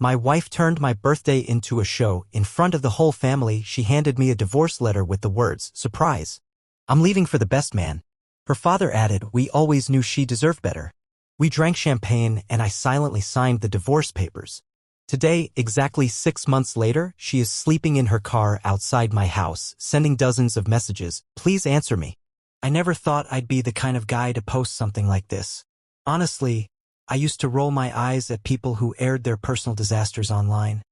My wife turned my birthday into a show. In front of the whole family, she handed me a divorce letter with the words, "Surprise. I'm leaving for the best man." Her father added, "We always knew she deserved better." We drank champagne and I silently signed the divorce papers. Today, exactly 6 months later, she is sleeping in her car outside my house, sending dozens of messages, "Please answer me." I never thought I'd be the kind of guy to post something like this. Honestly, I used to roll my eyes at people who aired their personal disasters online.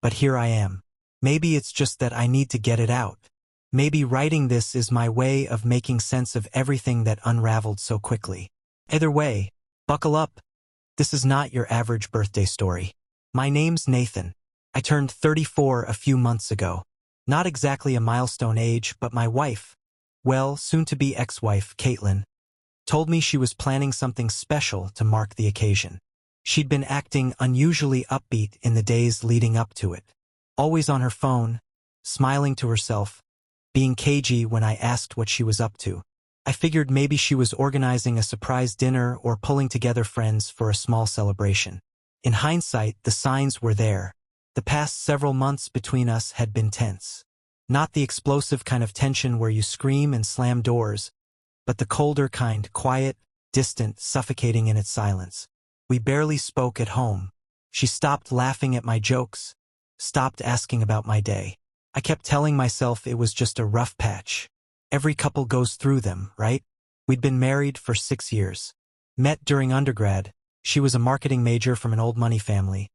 But here I am. Maybe it's just that I need to get it out. Maybe writing this is my way of making sense of everything that unraveled so quickly. Either way, buckle up. This is not your average birthday story. My name's Nathan. I turned 34 a few months ago. Not exactly a milestone age, but my wife, well, soon-to-be ex-wife, Caitlin, told me she was planning something special to mark the occasion. She'd been acting unusually upbeat in the days leading up to it. Always on her phone, smiling to herself, being cagey when I asked what she was up to. I figured maybe she was organizing a surprise dinner or pulling together friends for a small celebration. In hindsight, the signs were there. The past several months between us had been tense. Not the explosive kind of tension where you scream and slam doors, but the colder kind, quiet, distant, suffocating in its silence. We barely spoke at home. She stopped laughing at my jokes, stopped asking about my day. I kept telling myself it was just a rough patch. Every couple goes through them, right? We'd been married for 6 years. Met during undergrad. She was a marketing major from an old money family.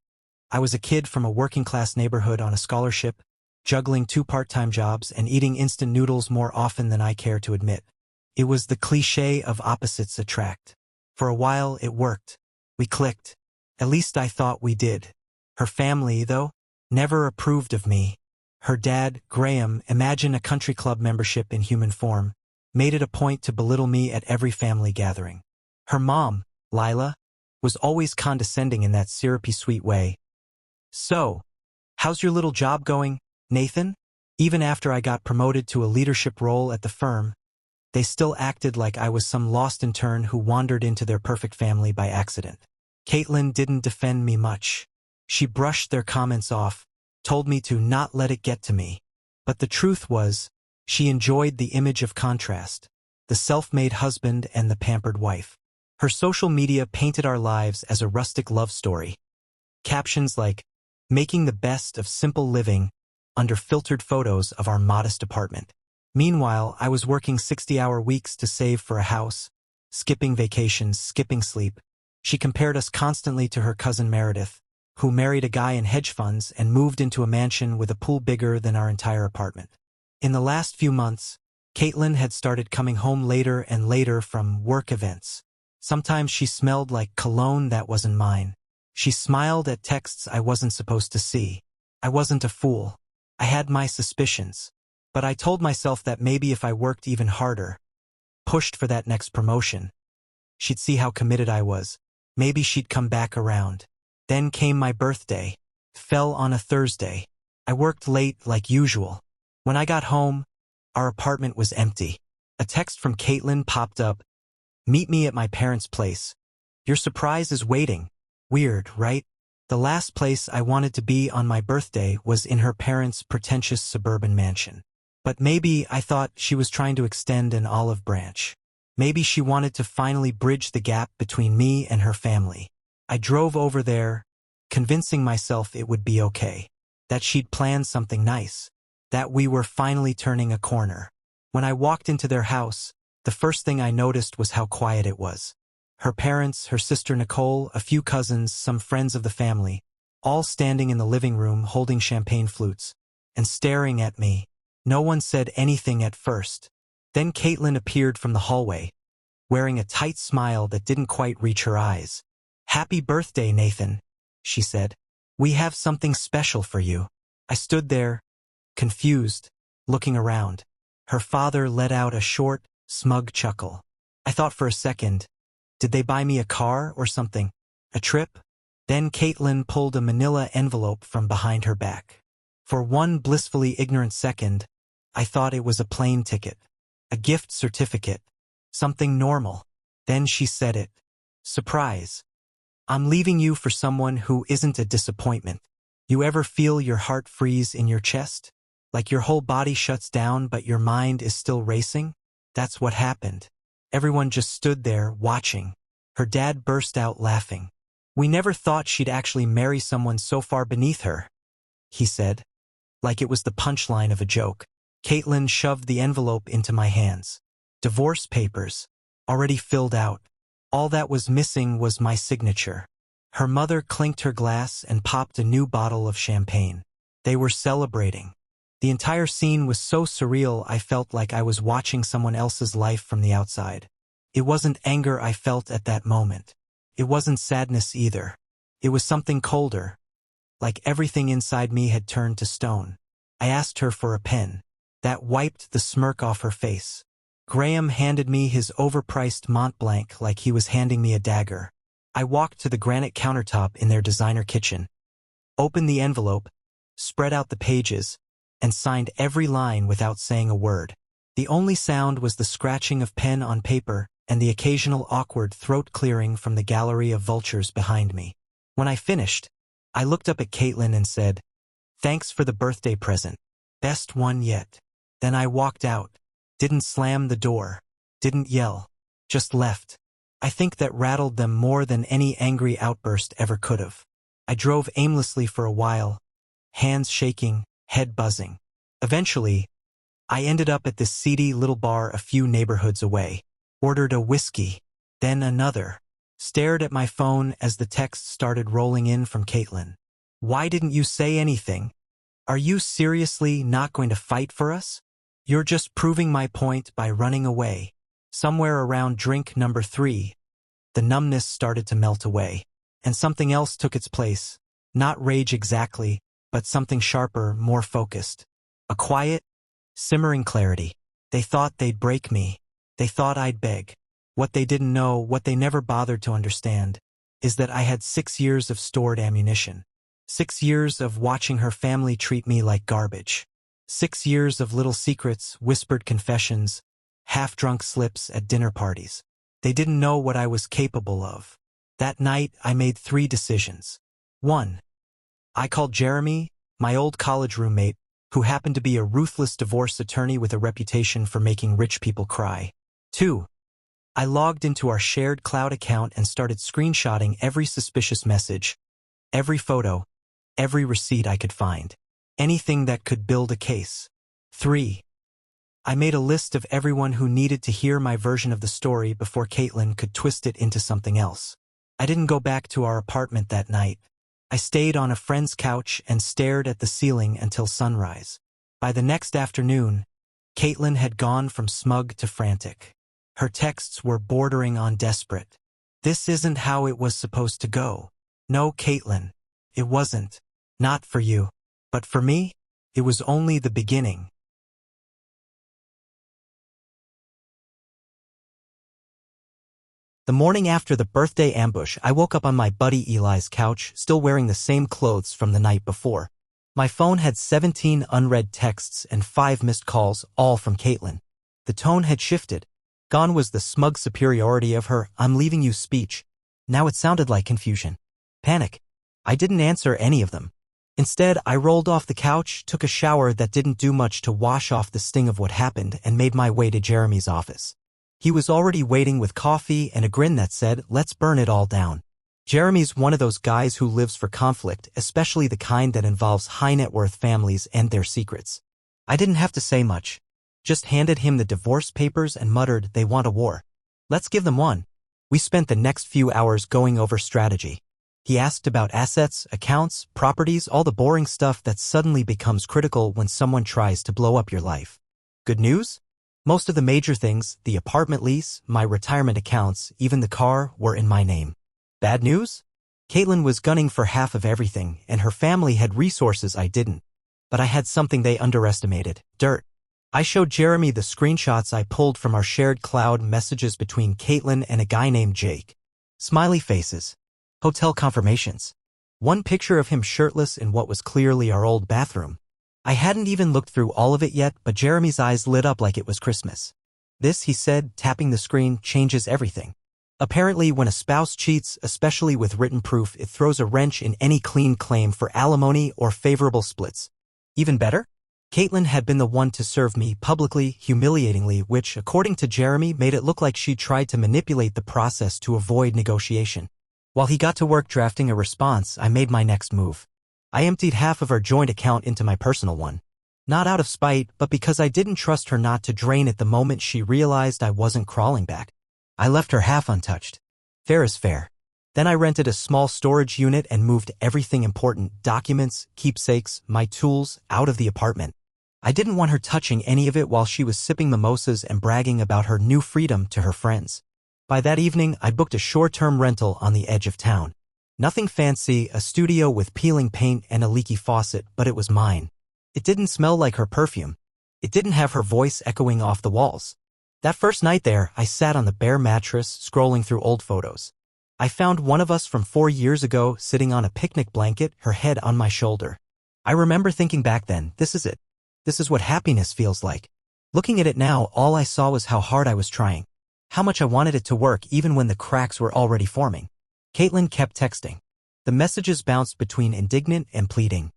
I was a kid from a working-class neighborhood on a scholarship, juggling 2 part-time jobs and eating instant noodles more often than I care to admit. It was the cliché of opposites attract. For a while, it worked. We clicked. At least I thought we did. Her family, though, never approved of me. Her dad, Graham, imagine a country club membership in human form, made it a point to belittle me at every family gathering. Her mom, Lila, was always condescending in that syrupy sweet way. "So, how's your little job going, Nathan?" Even after I got promoted to a leadership role at the firm, they still acted like I was some lost intern who wandered into their perfect family by accident. Caitlin didn't defend me much. She brushed their comments off, told me to not let it get to me. But the truth was, she enjoyed the image of contrast, the self-made husband and the pampered wife. Her social media painted our lives as a rustic love story. Captions like, "Making the best of simple living," under filtered photos of our modest apartment. Meanwhile, I was working 60-hour weeks to save for a house, skipping vacations, skipping sleep. She compared us constantly to her cousin Meredith, who married a guy in hedge funds and moved into a mansion with a pool bigger than our entire apartment. In the last few months, Caitlin had started coming home later and later from work events. Sometimes she smelled like cologne that wasn't mine. She smiled at texts I wasn't supposed to see. I wasn't a fool. I had my suspicions. But I told myself that maybe if I worked even harder, pushed for that next promotion, she'd see how committed I was. Maybe she'd come back around. Then came my birthday. Fell on a Thursday. I worked late like usual. When I got home, our apartment was empty. A text from Caitlin popped up. "Meet me at my parents' place. Your surprise is waiting." Weird, right? The last place I wanted to be on my birthday was in her parents' pretentious suburban mansion. But maybe I thought she was trying to extend an olive branch. Maybe she wanted to finally bridge the gap between me and her family. I drove over there, convincing myself it would be okay, that she'd planned something nice, that we were finally turning a corner. When I walked into their house, the first thing I noticed was how quiet it was. Her parents, her sister Nicole, a few cousins, some friends of the family, all standing in the living room holding champagne flutes and staring at me. No one said anything at first. Then Caitlin appeared from the hallway, wearing a tight smile that didn't quite reach her eyes. "Happy birthday, Nathan," she said. "We have something special for you." I stood there, confused, looking around. Her father let out a short, smug chuckle. I thought for a second, did they buy me a car or something? A trip? Then Caitlin pulled a manila envelope from behind her back. For one blissfully ignorant second, I thought it was a plane ticket, a gift certificate, something normal. Then she said it. "Surprise." I'm leaving you for someone who isn't a disappointment. You ever feel your heart freeze in your chest? Like your whole body shuts down but your mind is still racing? That's what happened. Everyone just stood there, watching. Her dad burst out laughing. We never thought she'd actually marry someone so far beneath her, he said, like it was the punchline of a joke. Caitlin shoved the envelope into my hands. Divorce papers, already filled out. All that was missing was my signature. Her mother clinked her glass and popped a new bottle of champagne. They were celebrating. The entire scene was so surreal I felt like I was watching someone else's life from the outside. It wasn't anger I felt at that moment. It wasn't sadness either. It was something colder, like everything inside me had turned to stone. I asked her for a pen. That wiped the smirk off her face. Graham handed me his overpriced Mont Blanc like he was handing me a dagger. I walked to the granite countertop in their designer kitchen, opened the envelope, spread out the pages, and signed every line without saying a word. The only sound was the scratching of pen on paper and the occasional awkward throat clearing from the gallery of vultures behind me. When I finished, I looked up at Caitlin and said, "Thanks for the birthday present. Best one yet." Then I walked out. Didn't slam the door. Didn't yell. Just left. I think that rattled them more than any angry outburst ever could have. I drove aimlessly for a while, hands shaking, head buzzing. Eventually, I ended up at this seedy little bar a few neighborhoods away. Ordered a whiskey, then another. Stared at my phone as the text started rolling in from Caitlin. "Why didn't you say anything? Are you seriously not going to fight for us? You're just proving my point by running away." Somewhere around drink number 3, the numbness started to melt away, and something else took its place. Not rage exactly, but something sharper, more focused. A quiet, simmering clarity. They thought they'd break me. They thought I'd beg. What they didn't know, what they never bothered to understand, is that I had 6 years of stored ammunition. 6 years of watching her family treat me like garbage. 6 years of little secrets, whispered confessions, half-drunk slips at dinner parties. They didn't know what I was capable of. That night, I made 3 decisions. 1. I called Jeremy, my old college roommate, who happened to be a ruthless divorce attorney with a reputation for making rich people cry. 2. I logged into our shared cloud account and started screenshotting every suspicious message, every photo, every receipt I could find. Anything that could build a case. 3. I made a list of everyone who needed to hear my version of the story before Caitlin could twist it into something else. I didn't go back to our apartment that night. I stayed on a friend's couch and stared at the ceiling until sunrise. By the next afternoon, Caitlin had gone from smug to frantic. Her texts were bordering on desperate. "This isn't how it was supposed to go. No, Caitlin, it wasn't. Not for you. But for me, it was only the beginning." The morning after the birthday ambush, I woke up on my buddy Eli's couch, still wearing the same clothes from the night before. My phone had 17 unread texts and 5 missed calls, all from Caitlin. The tone had shifted. Gone was the smug superiority of her "I'm leaving you" speech. Now it sounded like confusion. Panic. I didn't answer any of them. Instead, I rolled off the couch, took a shower that didn't do much to wash off the sting of what happened, and made my way to Jeremy's office. He was already waiting with coffee and a grin that said, "Let's burn it all down." Jeremy's one of those guys who lives for conflict, especially the kind that involves high-net-worth families and their secrets. I didn't have to say much. Just handed him the divorce papers and muttered, "They want a war. Let's give them one." We spent the next few hours going over strategy. He asked about assets, accounts, properties, all the boring stuff that suddenly becomes critical when someone tries to blow up your life. Good news? Most of the major things, the apartment lease, my retirement accounts, even the car, were in my name. Bad news? Caitlin was gunning for half of everything, and her family had resources I didn't. But I had something they underestimated: dirt. I showed Jeremy the screenshots I pulled from our shared cloud messages between Caitlin and a guy named Jake. Smiley faces. Hotel confirmations. One picture of him shirtless in what was clearly our old bathroom. I hadn't even looked through all of it yet, but Jeremy's eyes lit up like it was Christmas. "This," he said, tapping the screen, "changes everything." Apparently, when a spouse cheats, especially with written proof, it throws a wrench in any clean claim for alimony or favorable splits. Even better? Caitlin had been the one to serve me publicly, humiliatingly, which, according to Jeremy, made it look like she tried to manipulate the process to avoid negotiation. While he got to work drafting a response, I made my next move. I emptied half of our joint account into my personal one. Not out of spite, but because I didn't trust her not to drain it the moment she realized I wasn't crawling back. I left her half untouched. Fair is fair. Then I rented a small storage unit and moved everything important, documents, keepsakes, my tools, out of the apartment. I didn't want her touching any of it while she was sipping mimosas and bragging about her new freedom to her friends. By that evening, I booked a short-term rental on the edge of town. Nothing fancy, a studio with peeling paint and a leaky faucet, but it was mine. It didn't smell like her perfume. It didn't have her voice echoing off the walls. That first night there, I sat on the bare mattress, scrolling through old photos. I found one of us from 4 years ago sitting on a picnic blanket, her head on my shoulder. I remember thinking back then, this is it. This is what happiness feels like. Looking at it now, all I saw was how hard I was trying. How much I wanted it to work even when the cracks were already forming. Caitlin kept texting. The messages bounced between indignant and pleading.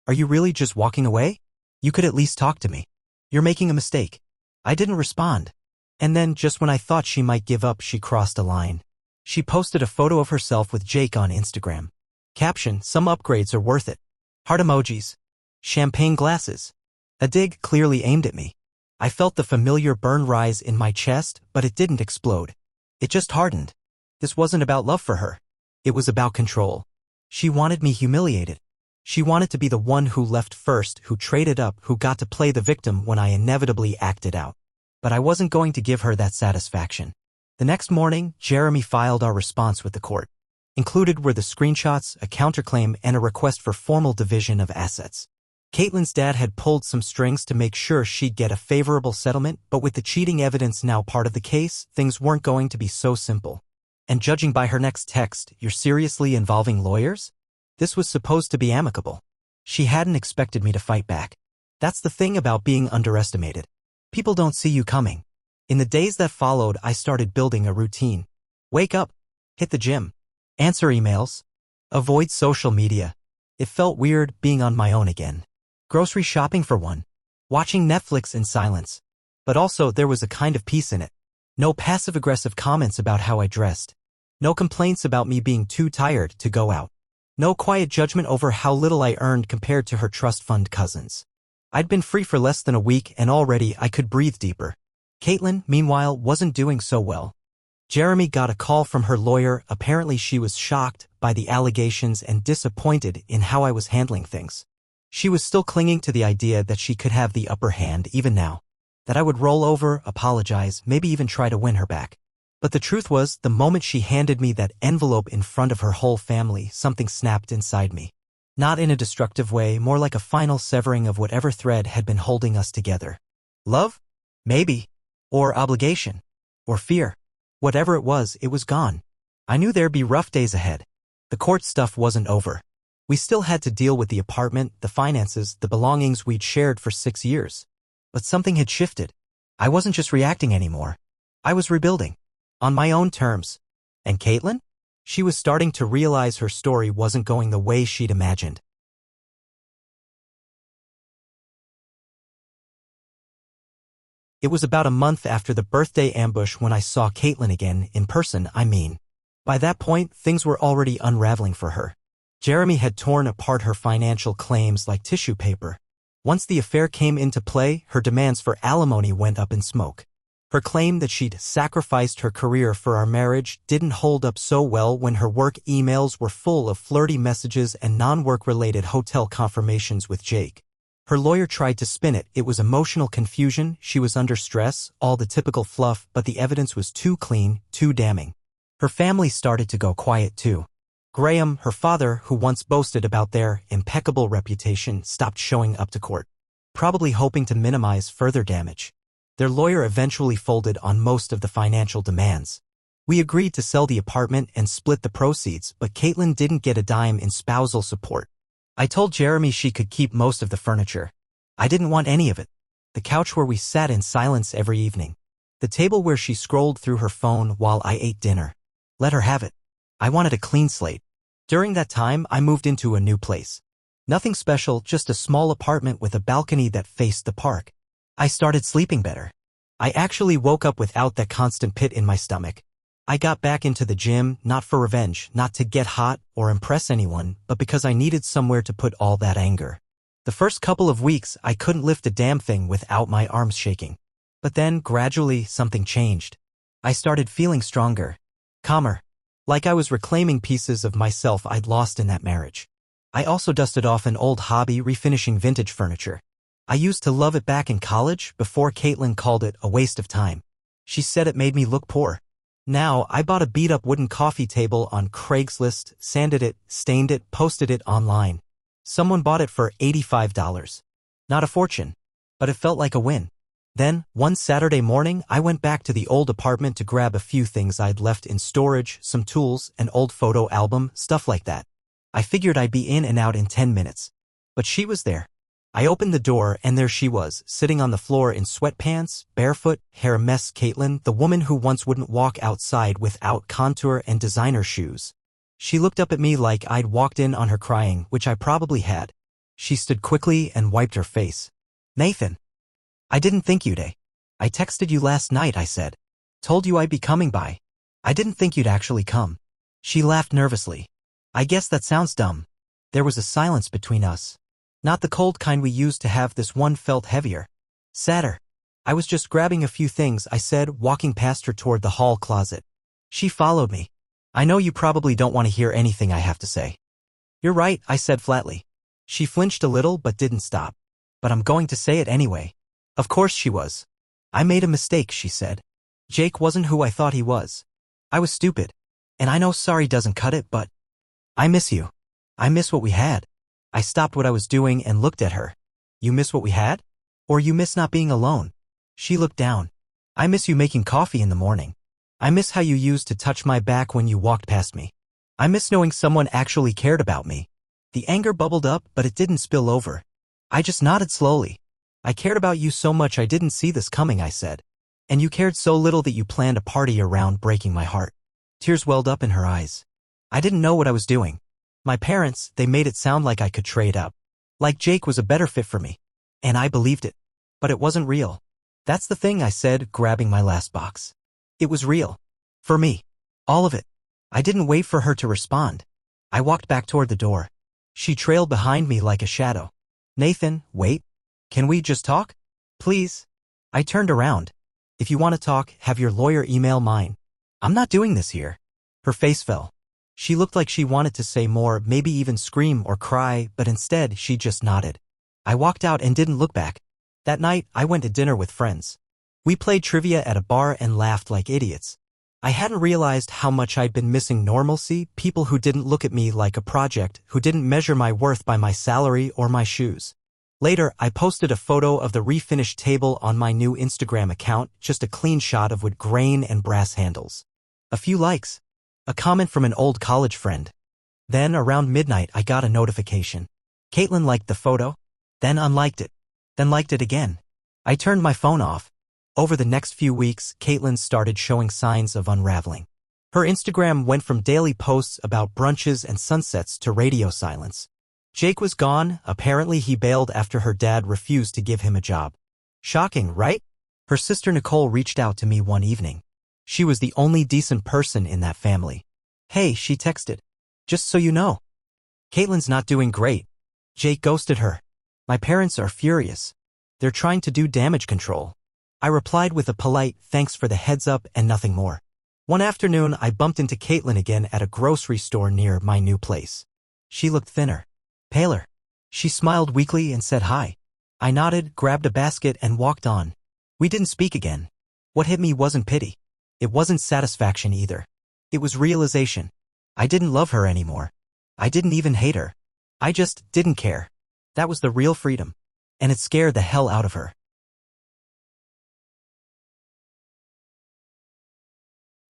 Are you really just walking away? You could at least talk to me. You're making a mistake. I didn't respond. And then, just when I thought she might give up, she crossed a line. She posted a photo of herself with Jake on Instagram. Caption, some upgrades are worth it. Heart emojis. Champagne glasses. A dig clearly aimed at me. I felt the familiar burn rise in my chest, but it didn't explode. It just hardened. This wasn't about love for her. It was about control. She wanted me humiliated. She wanted to be the one who left first, who traded up, who got to play the victim when I inevitably acted out. But I wasn't going to give her that satisfaction. The next morning, Jeremy filed our response with the court. Included were the screenshots, a counterclaim, and a request for formal division of assets. Caitlin's dad had pulled some strings to make sure she'd get a favorable settlement, but with the cheating evidence now part of the case, things weren't going to be so simple. And judging by her next text, you're seriously involving lawyers? This was supposed to be amicable. She hadn't expected me to fight back. That's the thing about being underestimated. People don't see you coming. In the days that followed, I started building a routine. Wake up, hit the gym, answer emails, avoid social media. It felt weird being on my own again. Grocery shopping for one. Watching Netflix in silence. But also there was a kind of peace in it. No passive-aggressive comments about how I dressed. No complaints about me being too tired to go out. No quiet judgment over how little I earned compared to her trust fund cousins. I'd been free for less than a week and already I could breathe deeper. Caitlin, meanwhile, wasn't doing so well. Jeremy got a call from her lawyer. Apparently she was shocked by the allegations and disappointed in how I was handling things. She was still clinging to the idea that she could have the upper hand even now. That I would roll over, apologize, maybe even try to win her back. But the truth was, the moment she handed me that envelope in front of her whole family, something snapped inside me. Not in a destructive way, more like a final severing of whatever thread had been holding us together. Love? Maybe. Or obligation. Or fear. Whatever it was gone. I knew there'd be rough days ahead. The court stuff wasn't over. We still had to deal with the apartment, the finances, the belongings we'd shared for 6 years. But something had shifted. I wasn't just reacting anymore. I was rebuilding. On my own terms. And Caitlin? She was starting to realize her story wasn't going the way she'd imagined. It was about a month after the birthday ambush when I saw Caitlin again, in person, I mean. By that point, things were already unraveling for her. Jeremy had torn apart her financial claims like tissue paper. Once the affair came into play, her demands for alimony went up in smoke. Her claim that she'd sacrificed her career for our marriage didn't hold up so well when her work emails were full of flirty messages and non-work-related hotel confirmations with Jake. Her lawyer tried to spin it. It was emotional confusion, she was under stress, all the typical fluff, but the evidence was too clean, too damning. Her family started to go quiet too. Graham, her father, who once boasted about their impeccable reputation, stopped showing up to court, probably hoping to minimize further damage. Their lawyer eventually folded on most of the financial demands. We agreed to sell the apartment and split the proceeds, but Caitlin didn't get a dime in spousal support. I told Jeremy she could keep most of the furniture. I didn't want any of it. The couch where we sat in silence every evening. The table where she scrolled through her phone while I ate dinner. Let her have it. I wanted a clean slate. During that time, I moved into a new place. Nothing special, just a small apartment with a balcony that faced the park. I started sleeping better. I actually woke up without that constant pit in my stomach. I got back into the gym, not for revenge, not to get hot or impress anyone, but because I needed somewhere to put all that anger. The first couple of weeks, I couldn't lift a damn thing without my arms shaking. But then, gradually, something changed. I started feeling stronger, calmer, like I was reclaiming pieces of myself I'd lost in that marriage. I also dusted off an old hobby, refinishing vintage furniture. I used to love it back in college before Caitlin called it a waste of time. She said it made me look poor. Now, I bought a beat-up wooden coffee table on Craigslist, sanded it, stained it, posted it online. Someone bought it for $85. Not a fortune, but it felt like a win. Then, one Saturday morning, I went back to the old apartment to grab a few things I'd left in storage, some tools, an old photo album, stuff like that. I figured I'd be in and out in 10 minutes. But she was there. I opened the door and there she was, sitting on the floor in sweatpants, barefoot, hair a mess. Caitlin, the woman who once wouldn't walk outside without contour and designer shoes. She looked up at me like I'd walked in on her crying, which I probably had. She stood quickly and wiped her face. Nathan. I didn't think you'd. I texted you last night, I said. Told you I'd be coming by. I didn't think you'd actually come. She laughed nervously. I guess that sounds dumb. There was a silence between us. Not the cold kind we used to have. This one felt heavier. Sadder. I was just grabbing a few things, I said, walking past her toward the hall closet. She followed me. I know you probably don't want to hear anything I have to say. You're right, I said flatly. She flinched a little but didn't stop. But I'm going to say it anyway. Of course she was. I made a mistake, she said. Jake wasn't who I thought he was. I was stupid. And I know sorry doesn't cut it, but I miss you. I miss what we had. I stopped what I was doing and looked at her. You miss what we had? Or you miss not being alone? She looked down. I miss you making coffee in the morning. I miss how you used to touch my back when you walked past me. I miss knowing someone actually cared about me. The anger bubbled up, but it didn't spill over. I just nodded slowly. I cared about you so much I didn't see this coming, I said. And you cared so little that you planned a party around breaking my heart. Tears welled up in her eyes. I didn't know what I was doing. My parents, they made it sound like I could trade up. Like Jake was a better fit for me. And I believed it. But it wasn't real. That's the thing, I said, grabbing my last box. It was real. For me. All of it. I didn't wait for her to respond. I walked back toward the door. She trailed behind me like a shadow. Nathan, wait. Can we just talk? Please? I turned around. If you want to talk, have your lawyer email mine. I'm not doing this here. Her face fell. She looked like she wanted to say more, maybe even scream or cry, but instead she just nodded. I walked out and didn't look back. That night, I went to dinner with friends. We played trivia at a bar and laughed like idiots. I hadn't realized how much I'd been missing normalcy, people who didn't look at me like a project, who didn't measure my worth by my salary or my shoes. Later, I posted a photo of the refinished table on my new Instagram account, just a clean shot of wood grain and brass handles. A few likes. A comment from an old college friend. Then, around midnight, I got a notification. Caitlin liked the photo, then unliked it, then liked it again. I turned my phone off. Over the next few weeks, Caitlin started showing signs of unraveling. Her Instagram went from daily posts about brunches and sunsets to radio silence. Jake was gone. Apparently he bailed after her dad refused to give him a job. Shocking, right? Her sister Nicole reached out to me one evening. She was the only decent person in that family. Hey, she texted. Just so you know. Caitlin's not doing great. Jake ghosted her. My parents are furious. They're trying to do damage control. I replied with a polite thanks for the heads up and nothing more. One afternoon, I bumped into Caitlin again at a grocery store near my new place. She looked thinner, paler. She smiled weakly and said hi. I nodded, grabbed a basket, and walked on. We didn't speak again. What hit me wasn't pity. It wasn't satisfaction either. It was realization. I didn't love her anymore. I didn't even hate her. I just didn't care. That was the real freedom. And it scared the hell out of her.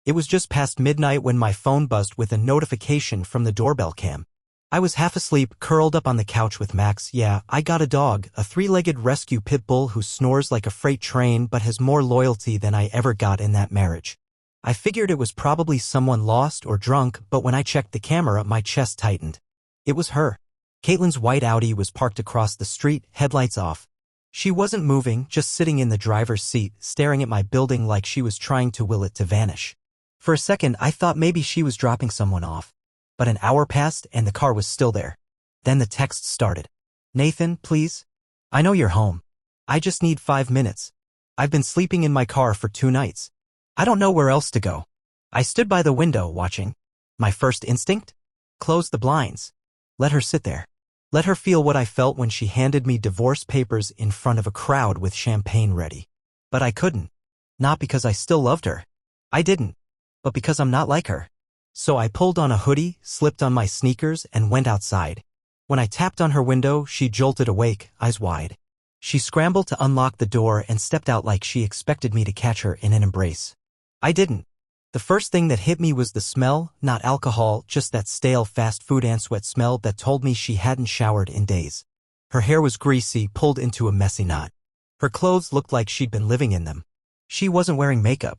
It was just past midnight when my phone buzzed with a notification from the doorbell cam. I was half asleep, curled up on the couch with Max. Yeah, I got a dog, a three-legged rescue pit bull who snores like a freight train but has more loyalty than I ever got in that marriage. I figured it was probably someone lost or drunk, but when I checked the camera, my chest tightened. It was her. Caitlin's white Audi was parked across the street, headlights off. She wasn't moving, just sitting in the driver's seat, staring at my building like she was trying to will it to vanish. For a second, I thought maybe she was dropping someone off. But an hour passed and the car was still there. Then the text started. Nathan, please? I know you're home. I just need 5 minutes. I've been sleeping in my car for 2 nights. I don't know where else to go. I stood by the window watching. My first instinct? Close the blinds. Let her sit there. Let her feel what I felt when she handed me divorce papers in front of a crowd with champagne ready. But I couldn't. Not because I still loved her. I didn't. But because I'm not like her. So I pulled on a hoodie, slipped on my sneakers, and went outside. When I tapped on her window, she jolted awake, eyes wide. She scrambled to unlock the door and stepped out like she expected me to catch her in an embrace. I didn't. The first thing that hit me was the smell, not alcohol, just that stale fast food and sweat smell that told me she hadn't showered in days. Her hair was greasy, pulled into a messy knot. Her clothes looked like she'd been living in them. She wasn't wearing makeup.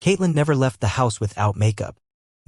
Caitlin never left the house without makeup.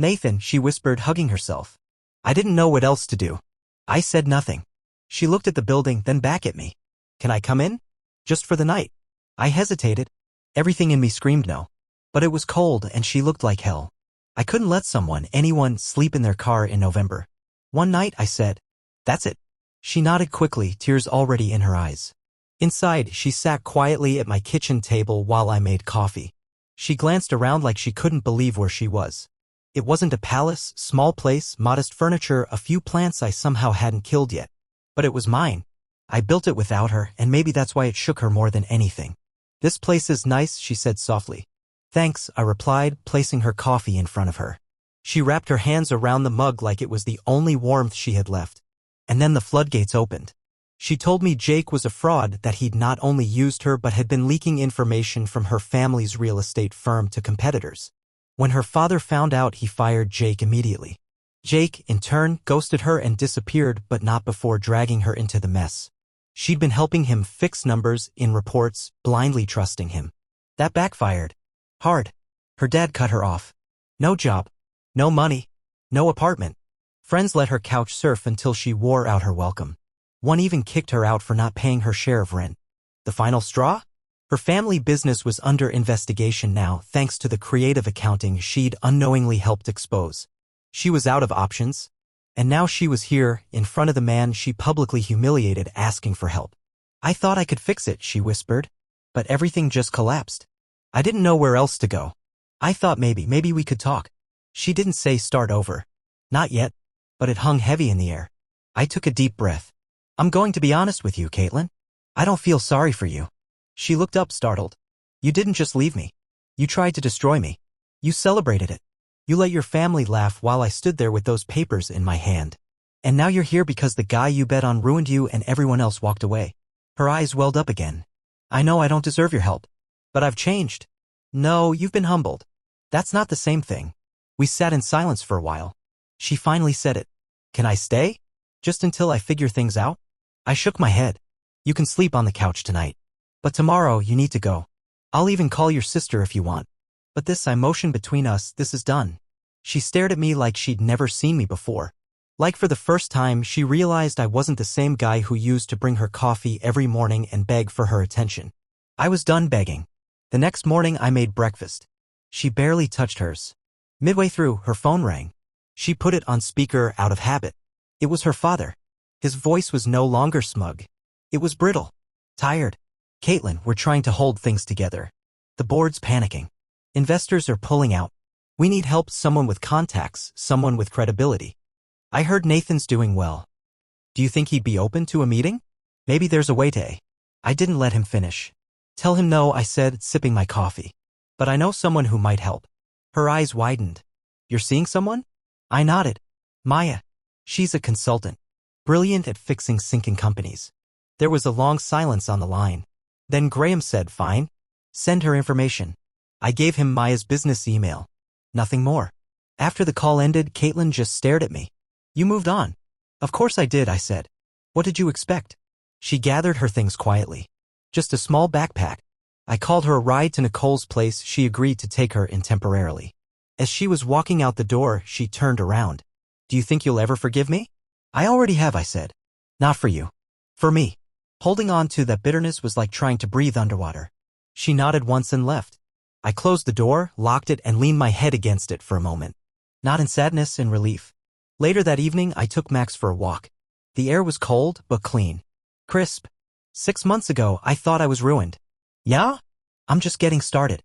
Nathan, she whispered, hugging herself. I didn't know what else to do. I said nothing. She looked at the building, then back at me. Can I come in? Just for the night. I hesitated. Everything in me screamed no. But it was cold and she looked like hell. I couldn't let anyone, sleep in their car in November. One night, I said. That's it. She nodded quickly, tears already in her eyes. Inside, she sat quietly at my kitchen table while I made coffee. She glanced around like she couldn't believe where she was. It wasn't a palace, small place, modest furniture, a few plants I somehow hadn't killed yet. But it was mine. I built it without her, and maybe that's why it shook her more than anything. This place is nice, she said softly. Thanks, I replied, placing her coffee in front of her. She wrapped her hands around the mug like it was the only warmth she had left. And then the floodgates opened. She told me Jake was a fraud, that he'd not only used her but had been leaking information from her family's real estate firm to competitors. When her father found out, he fired Jake immediately. Jake, in turn, ghosted her and disappeared, but not before dragging her into the mess. She'd been helping him fix numbers in reports, blindly trusting him. That backfired. Hard. Her dad cut her off. No job. No money. No apartment. Friends let her couch surf until she wore out her welcome. One even kicked her out for not paying her share of rent. The final straw? Her family business was under investigation now, thanks to the creative accounting she'd unknowingly helped expose. She was out of options. And now she was here, in front of the man she publicly humiliated, asking for help. I thought I could fix it, she whispered. But everything just collapsed. I didn't know where else to go. I thought maybe we could talk. She didn't say start over. Not yet. But it hung heavy in the air. I took a deep breath. I'm going to be honest with you, Caitlin. I don't feel sorry for you. She looked up, startled. You didn't just leave me. You tried to destroy me. You celebrated it. You let your family laugh while I stood there with those papers in my hand. And now you're here because the guy you bet on ruined you and everyone else walked away. Her eyes welled up again. I know I don't deserve your help. But I've changed. No, you've been humbled. That's not the same thing. We sat in silence for a while. She finally said it. Can I stay? Just until I figure things out? I shook my head. You can sleep on the couch tonight. But tomorrow you need to go. I'll even call your sister if you want. But this motion between us, this is done. She stared at me like she'd never seen me before. Like for the first time, she realized I wasn't the same guy who used to bring her coffee every morning and beg for her attention. I was done begging. The next morning I made breakfast. She barely touched hers. Midway through, her phone rang. She put it on speaker out of habit. It was her father. His voice was no longer smug. It was brittle. Tired. Caitlin, we're trying to hold things together. The board's panicking. Investors are pulling out. We need help, someone with contacts, someone with credibility. I heard Nathan's doing well. Do you think he'd be open to a meeting? Maybe there's a way to. I didn't let him finish. Tell him no, I said, sipping my coffee. But I know someone who might help. Her eyes widened. You're seeing someone? I nodded. Maya. She's a consultant. Brilliant at fixing sinking companies. There was a long silence on the line. Then Graham said, fine. Send her information. I gave him Maya's business email. Nothing more. After the call ended, Caitlin just stared at me. You moved on. Of course I did, I said. What did you expect? She gathered her things quietly. Just a small backpack. I called her a ride to Nicole's place. She agreed to take her in temporarily. As she was walking out the door, she turned around. Do you think you'll ever forgive me? I already have, I said. Not for you. For me. Holding on to that bitterness was like trying to breathe underwater. She nodded once and left. I closed the door, locked it, and leaned my head against it for a moment. Not in sadness, in relief. Later that evening, I took Max for a walk. The air was cold, but clean. Crisp. 6 months ago, I thought I was ruined. Yeah? I'm just getting started.